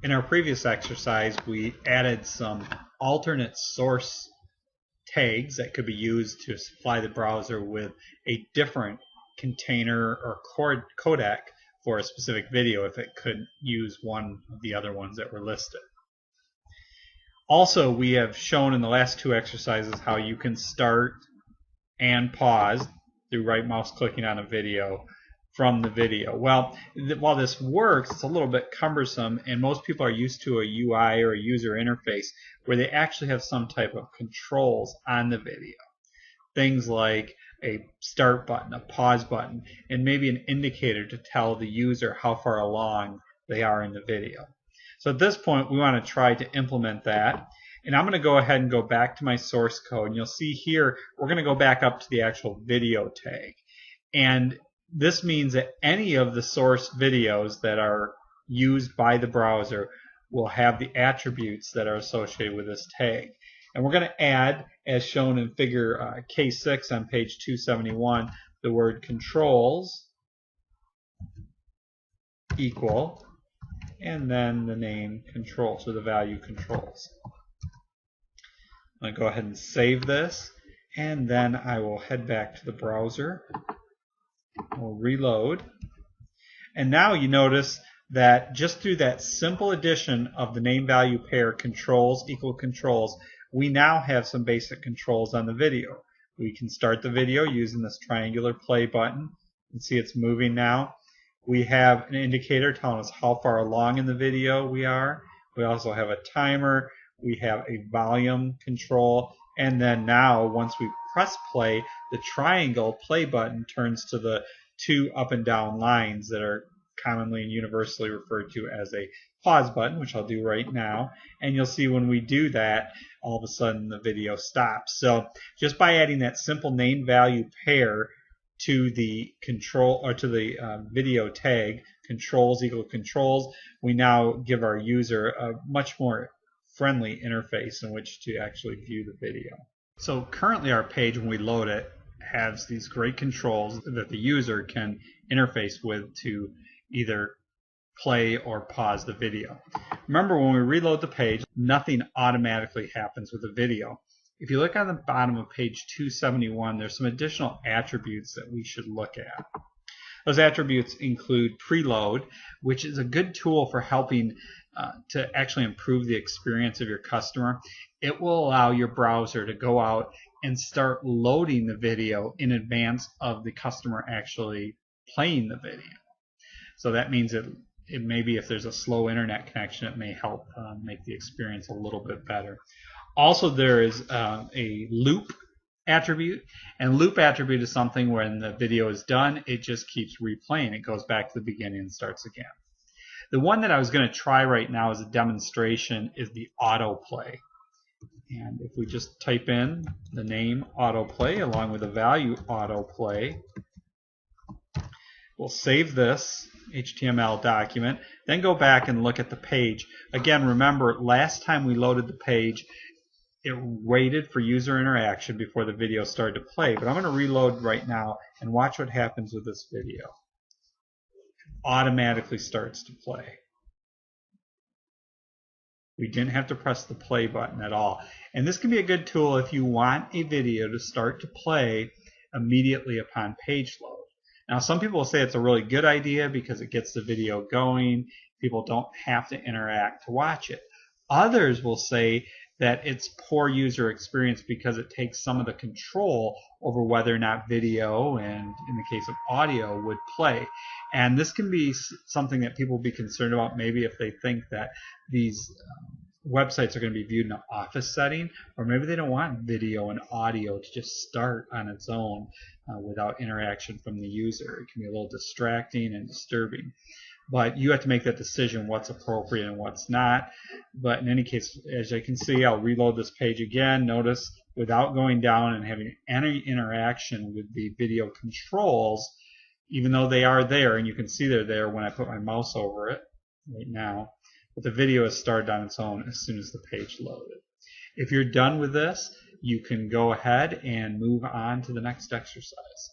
In our previous exercise, we added some alternate source tags that could be used to supply the browser with a different container or codec for a specific video if it could use one of the other ones that were listed. Also, we have shown in the last two exercises how you can start and pause through right mouse clicking on a video from the video. Well, while this works, it's a little bit cumbersome, and most people are used to a UI or a user interface where they actually have some type of controls on the video. Things like a start button, a pause button, and maybe an indicator to tell the user how far along they are in the video. So at this point, we want to try to implement that. And I'm going to go ahead and go back to my source code. And you'll see here, we're going to go back up to the actual video tag. And this means that any of the source videos that are used by the browser will have the attributes that are associated with this tag. And we're going to add, as shown in figure K6 on page 271, the word controls equal, and then the name controls, or the value controls. I'm going to go ahead and save this, and then I will head back to the browser. We'll reload. And now you notice that just through that simple addition of the name value pair controls equal controls, we now have some basic controls on the video. We can start the video using this triangular play button. You can see it's moving now. We have an indicator telling us how far along in the video we are. We also have a timer. We have a volume control. And then now, once we press play, the triangle play button turns to the two up and down lines that are commonly and universally referred to as a pause button, which I'll do right now. And you'll see when we do that, all of a sudden the video stops. So just by adding that simple name value pair to the control or to the video tag, controls equal controls, we now give our user a much more friendly interface in which to actually view the video. So currently our page, when we load it, has these great controls that the user can interface with to either play or pause the video. Remember, when we reload the page, nothing automatically happens with the video. If you look on the bottom of page 271, there's some additional attributes that we should look at. Those attributes include preload, which is a good tool for helping to actually improve the experience of your customer. It will allow your browser to go out and start loading the video in advance of the customer actually playing the video. So that means that it may be, if there's a slow internet connection, it may help make the experience a little bit better. Also, there is a loop attribute, and loop attribute is something when the video is done, it just keeps replaying. It goes back to the beginning and starts again. The one that I was going to try right now as a demonstration is the autoplay. And if we just type in the name autoplay along with the value autoplay, we'll save this HTML document, then go back and look at the page. Again, remember, last time we loaded the page, it waited for user interaction before the video started to play. But I'm going to reload right now and watch what happens with this video. It automatically starts to play. We didn't have to press the play button at all. And this can be a good tool if you want a video to start to play immediately upon page load. Now, some people will say it's a really good idea because it gets the video going. People don't have to interact to watch it. Others will say that it's poor user experience because it takes some of the control over whether or not video, and in the case of audio, would play. And this can be something that people will be concerned about, maybe if they think that these websites are going to be viewed in an office setting, or maybe they don't want video and audio to just start on its own without interaction from the user. It can be a little distracting and disturbing. But you have to make that decision, what's appropriate and what's not. But in any case, as you can see, I'll reload this page again. Notice, without going down and having any interaction with the video controls, even though they are there, and you can see they're there when I put my mouse over it right now, but the video has started on its own as soon as the page loaded. If you're done with this, you can go ahead and move on to the next exercise.